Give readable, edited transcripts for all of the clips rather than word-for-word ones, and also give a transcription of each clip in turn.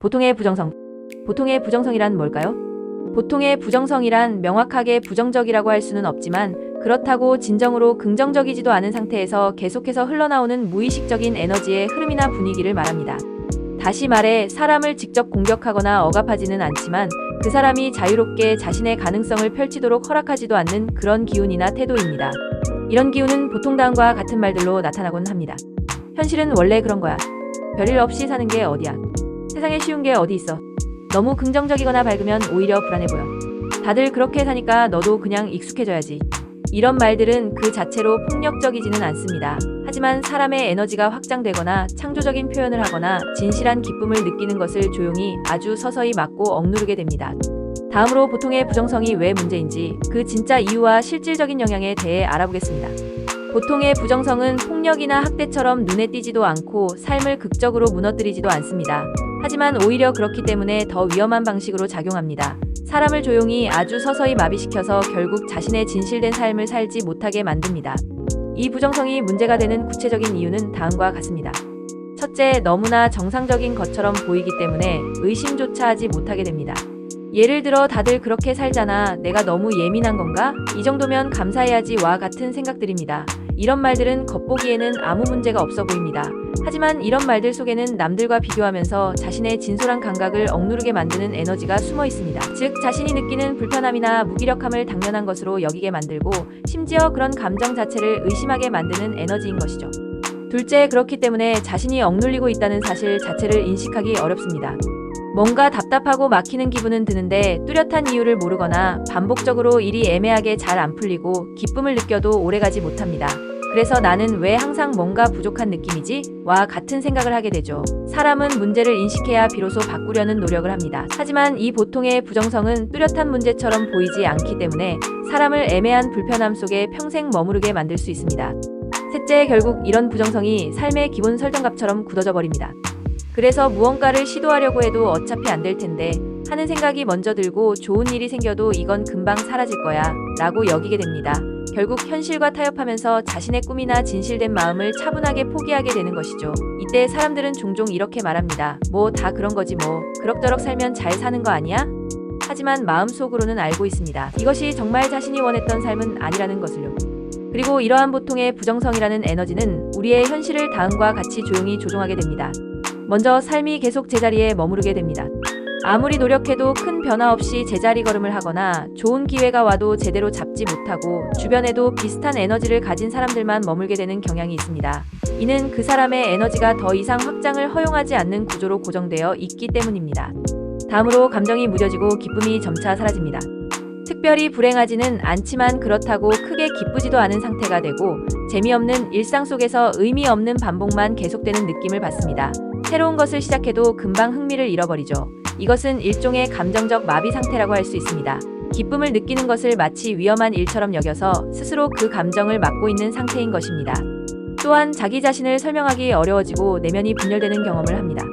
보통의 부정성. 보통의 부정성이란 뭘까요? 보통의 부정성이란 명확하게 부정적이라고 할 수는 없지만 그렇다고 진정으로 긍정적이지도 않은 상태에서 계속해서 흘러나오는 무의식적인 에너지의 흐름이나 분위기를 말합니다. 다시 말해 사람을 직접 공격하거나 억압하지는 않지만 그 사람이 자유롭게 자신의 가능성을 펼치도록 허락하지도 않는 그런 기운이나 태도입니다. 이런 기운은 보통 다음과 같은 말들로 나타나곤 합니다. 현실은 원래 그런 거야. 별일 없이 사는 게 어디야. 세상에 쉬운 게 어디 있어. 너무 긍정적이거나 밝으면 오히려 불안해 보여. 다들 그렇게 사니까 너도 그냥 익숙해져야지. 이런 말들은 그 자체로 폭력적이지는 않습니다. 하지만 사람의 에너지가 확장되거나 창조적인 표현을 하거나 진실한 기쁨을 느끼는 것을 조용히 아주 서서히 막고 억누르게 됩니다. 다음으로 보통의 부정성이 왜 문제인지 그 진짜 이유와 실질적인 영향에 대해 알아보겠습니다. 보통의 부정성은 폭력이나 학대처럼 눈에 띄지도 않고 삶을 극적으로 무너뜨리지도 않습니다. 하지만 오히려 그렇기 때문에 더 위험한 방식으로 작용합니다. 사람을 조용히 아주 서서히 마비시켜서 결국 자신의 진실된 삶을 살지 못하게 만듭니다. 이 부정성이 문제가 되는 구체적인 이유는 다음과 같습니다. 첫째, 너무나 정상적인 것처럼 보이기 때문에 의심조차 하지 못하게 됩니다. 예를 들어 다들 그렇게 살잖아. 내가 너무 예민한 건가? 이 정도면 감사해야지와 같은 생각들입니다. 이런 말들은 겉보기에는 아무 문제가 없어 보입니다. 하지만 이런 말들 속에는 남들과 비교하면서 자신의 진솔한 감각을 억누르게 만드는 에너지가 숨어 있습니다. 즉, 자신이 느끼는 불편함이나 무기력함을 당연한 것으로 여기게 만들고 심지어 그런 감정 자체를 의심하게 만드는 에너지인 것이죠. 둘째, 그렇기 때문에 자신이 억눌리고 있다는 사실 자체를 인식하기 어렵습니다. 뭔가 답답하고 막히는 기분은 드는데 뚜렷한 이유를 모르거나 반복적으로 일이 애매하게 잘 안 풀리고 기쁨을 느껴도 오래가지 못합니다. 그래서 나는 왜 항상 뭔가 부족한 느낌이지? 와 같은 생각을 하게 되죠. 사람은 문제를 인식해야 비로소 바꾸려는 노력을 합니다. 하지만 이 보통의 부정성은 뚜렷한 문제처럼 보이지 않기 때문에 사람을 애매한 불편함 속에 평생 머무르게 만들 수 있습니다. 셋째, 결국 이런 부정성이 삶의 기본 설정값처럼 굳어져 버립니다. 그래서 무언가를 시도하려고 해도 어차피 안 될 텐데 하는 생각이 먼저 들고 좋은 일이 생겨도 이건 금방 사라질 거야 라고 여기게 됩니다. 결국 현실과 타협하면서 자신의 꿈이나 진실된 마음을 차분하게 포기하게 되는 것이죠. 이때 사람들은 종종 이렇게 말합니다. 뭐 다 그런 거지 뭐. 그럭저럭 살면 잘 사는 거 아니야? 하지만 마음속으로는 알고 있습니다. 이것이 정말 자신이 원했던 삶은 아니라는 것을요. 그리고 이러한 보통의 부정성이라는 에너지는 우리의 현실을 다음과 같이 조용히 조종하게 됩니다. 먼저 삶이 계속 제자리에 머무르게 됩니다. 아무리 노력해도 큰 변화 없이 제자리 걸음을 하거나 좋은 기회가 와도 제대로 잡지 못하고 주변에도 비슷한 에너지를 가진 사람들만 머물게 되는 경향이 있습니다. 이는 그 사람의 에너지가 더 이상 확장을 허용하지 않는 구조로 고정되어 있기 때문입니다. 다음으로 감정이 무뎌지고 기쁨이 점차 사라집니다. 특별히 불행하지는 않지만 그렇다고 크게 기쁘지도 않은 상태가 되고 재미없는 일상 속에서 의미 없는 반복만 계속되는 느낌을 받습니다. 새로운 것을 시작해도 금방 흥미를 잃어버리죠. 이것은 일종의 감정적 마비 상태라고 할 수 있습니다. 기쁨을 느끼는 것을 마치 위험한 일처럼 여겨서 스스로 그 감정을 막고 있는 상태인 것입니다. 또한 자기 자신을 설명하기 어려워지고 내면이 분열되는 경험을 합니다.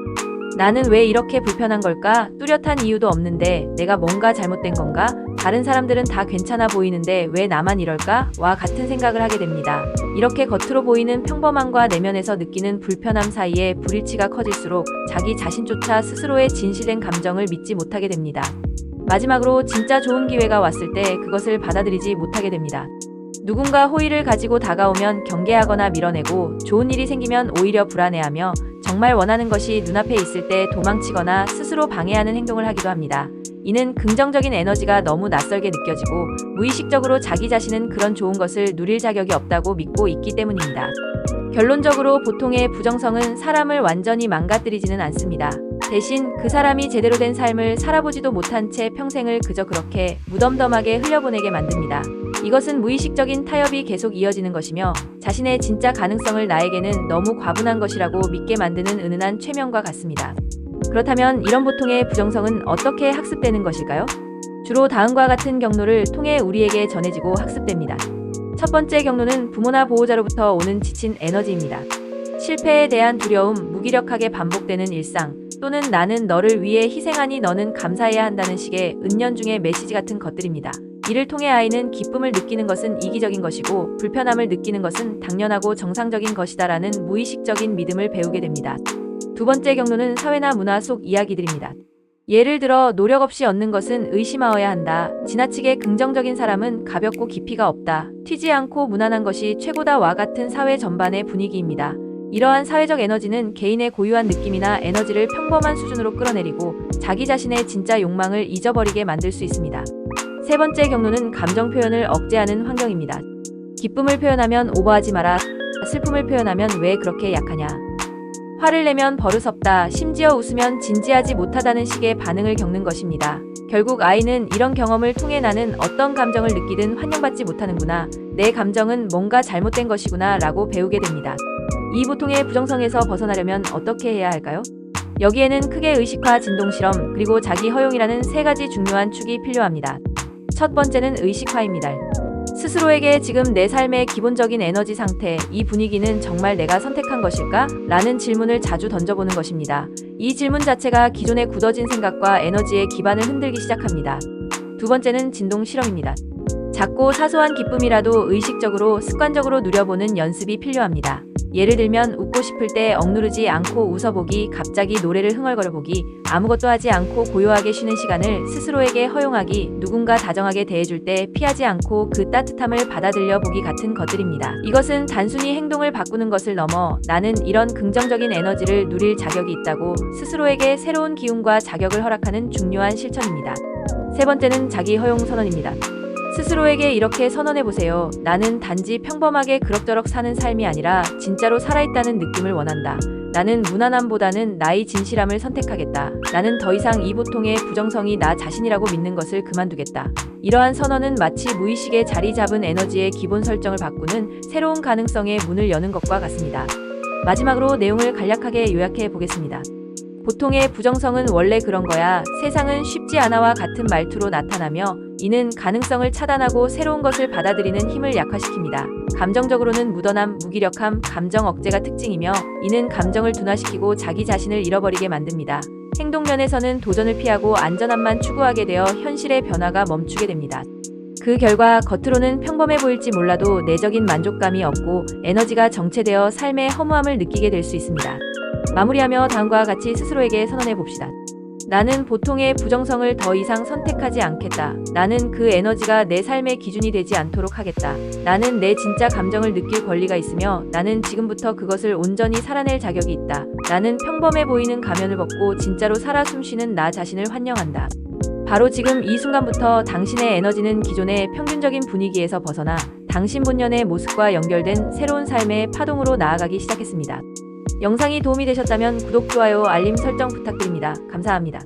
나는 왜 이렇게 불편한 걸까? 뚜렷한 이유도 없는데 내가 뭔가 잘못된 건가? 다른 사람들은 다 괜찮아 보이는데 왜 나만 이럴까? 와 같은 생각을 하게 됩니다. 이렇게 겉으로 보이는 평범함과 내면에서 느끼는 불편함 사이에 불일치가 커질수록 자기 자신조차 스스로의 진실된 감정을 믿지 못하게 됩니다. 마지막으로 진짜 좋은 기회가 왔을 때 그것을 받아들이지 못하게 됩니다. 누군가 호의를 가지고 다가오면 경계하거나 밀어내고 좋은 일이 생기면 오히려 불안해하며 정말 원하는 것이 눈앞에 있을 때 도망치거나 스스로 방해하는 행동을 하기도 합니다. 이는 긍정적인 에너지가 너무 낯설게 느껴지고 무의식적으로 자기 자신은 그런 좋은 것을 누릴 자격이 없다고 믿고 있기 때문입니다. 결론적으로 보통의 부정성은 사람을 완전히 망가뜨리지는 않습니다. 대신 그 사람이 제대로 된 삶을 살아보지도 못한 채 평생을 그저 그렇게 무덤덤하게 흘려보내게 만듭니다. 이것은 무의식적인 타협이 계속 이어지는 것이며 자신의 진짜 가능성을 나에게는 너무 과분한 것이라고 믿게 만드는 은은한 최면과 같습니다. 그렇다면 이런 보통의 부정성은 어떻게 학습되는 것일까요? 주로 다음과 같은 경로를 통해 우리에게 전해지고 학습됩니다. 첫 번째 경로는 부모나 보호자로부터 오는 지친 에너지입니다. 실패에 대한 두려움, 무기력하게 반복되는 일상, 또는 나는 너를 위해 희생하니 너는 감사해야 한다는 식의 은연중의 메시지 같은 것들입니다. 이를 통해 아이는 기쁨을 느끼는 것은 이기적인 것이고 불편함을 느끼는 것은 당연하고 정상적인 것이다라는 무의식적인 믿음을 배우게 됩니다. 두 번째 경로는 사회나 문화 속 이야기들입니다. 예를 들어 노력 없이 얻는 것은 의심하여야 한다. 지나치게 긍정적인 사람은 가볍고 깊이가 없다. 튀지 않고 무난한 것이 최고다와 같은 사회 전반의 분위기입니다. 이러한 사회적 에너지는 개인의 고유한 느낌이나 에너지를 평범한 수준으로 끌어내리고 자기 자신의 진짜 욕망을 잊어버리게 만들 수 있습니다. 세 번째 경로는 감정 표현을 억제하는 환경입니다. 기쁨을 표현하면 오버하지 마라. 슬픔을 표현하면 왜 그렇게 약하냐. 화를 내면 버릇없다. 심지어 웃으면 진지하지 못하다는 식의 반응을 겪는 것입니다. 결국 아이는 이런 경험을 통해 나는 어떤 감정을 느끼든 환영받지 못하는구나. 내 감정은 뭔가 잘못된 것이구나 라고 배우게 됩니다. 이 보통의 부정성에서 벗어나려면 어떻게 해야 할까요? 여기에는 크게 의식화, 진동 실험, 그리고 자기 허용이라는 세 가지 중요한 축이 필요합니다. 첫 번째는 의식화입니다. 스스로에게 지금 내 삶의 기본적인 에너지 상태, 이 분위기는 정말 내가 선택한 것일까? 라는 질문을 자주 던져보는 것입니다. 이 질문 자체가 기존의 굳어진 생각과 에너지의 기반을 흔들기 시작합니다. 두 번째는 진동 실험입니다. 작고 사소한 기쁨이라도 의식적으로, 습관적으로 누려보는 연습이 필요합니다. 예를 들면 웃고 싶을 때 억누르지 않고 웃어보기, 갑자기 노래를 흥얼거려보기, 아무것도 하지 않고 고요하게 쉬는 시간을 스스로에게 허용하기, 누군가 다정하게 대해줄 때 피하지 않고 그 따뜻함을 받아들여 보기 같은 것들입니다. 이것은 단순히 행동을 바꾸는 것을 넘어 나는 이런 긍정적인 에너지를 누릴 자격이 있다고 스스로에게 새로운 기운과 자격을 허락하는 중요한 실천입니다. 세 번째는 자기 허용 선언입니다. 스스로에게 이렇게 선언해보세요. 나는 단지 평범하게 그럭저럭 사는 삶이 아니라 진짜로 살아있다는 느낌을 원한다. 나는 무난함보다는 나의 진실함을 선택하겠다. 나는 더 이상 이 보통의 부정성이 나 자신이라고 믿는 것을 그만두겠다. 이러한 선언은 마치 무의식에 자리 잡은 에너지의 기본 설정을 바꾸는 새로운 가능성의 문을 여는 것과 같습니다. 마지막으로 내용을 간략하게 요약해 보겠습니다. 보통의 부정성은 원래 그런 거야. 세상은 쉽지 않아와 같은 말투로 나타나며 이는 가능성을 차단하고 새로운 것을 받아들이는 힘을 약화시킵니다. 감정적으로는 무던함, 무기력함, 감정 억제가 특징이며 이는 감정을 둔화시키고 자기 자신을 잃어버리게 만듭니다. 행동면에서는 도전을 피하고 안전함만 추구하게 되어 현실의 변화가 멈추게 됩니다. 그 결과 겉으로는 평범해 보일지 몰라도 내적인 만족감이 없고 에너지가 정체되어 삶의 허무함을 느끼게 될 수 있습니다. 마무리하며 다음과 같이 스스로에게 선언해 봅시다. 나는 보통의 부정성을 더 이상 선택하지 않겠다. 나는 그 에너지가 내 삶의 기준이 되지 않도록 하겠다. 나는 내 진짜 감정을 느낄 권리가 있으며 나는 지금부터 그것을 온전히 살아낼 자격이 있다. 나는 평범해 보이는 가면을 벗고 진짜로 살아 숨쉬는 나 자신을 환영한다. 바로 지금 이 순간부터 당신의 에너지는 기존의 평균적인 분위기에서 벗어나 당신 본연의 모습과 연결된 새로운 삶의 파동으로 나아가기 시작했습니다. 영상이 도움이 되셨다면 구독, 좋아요, 알림 설정 부탁드립니다. 감사합니다.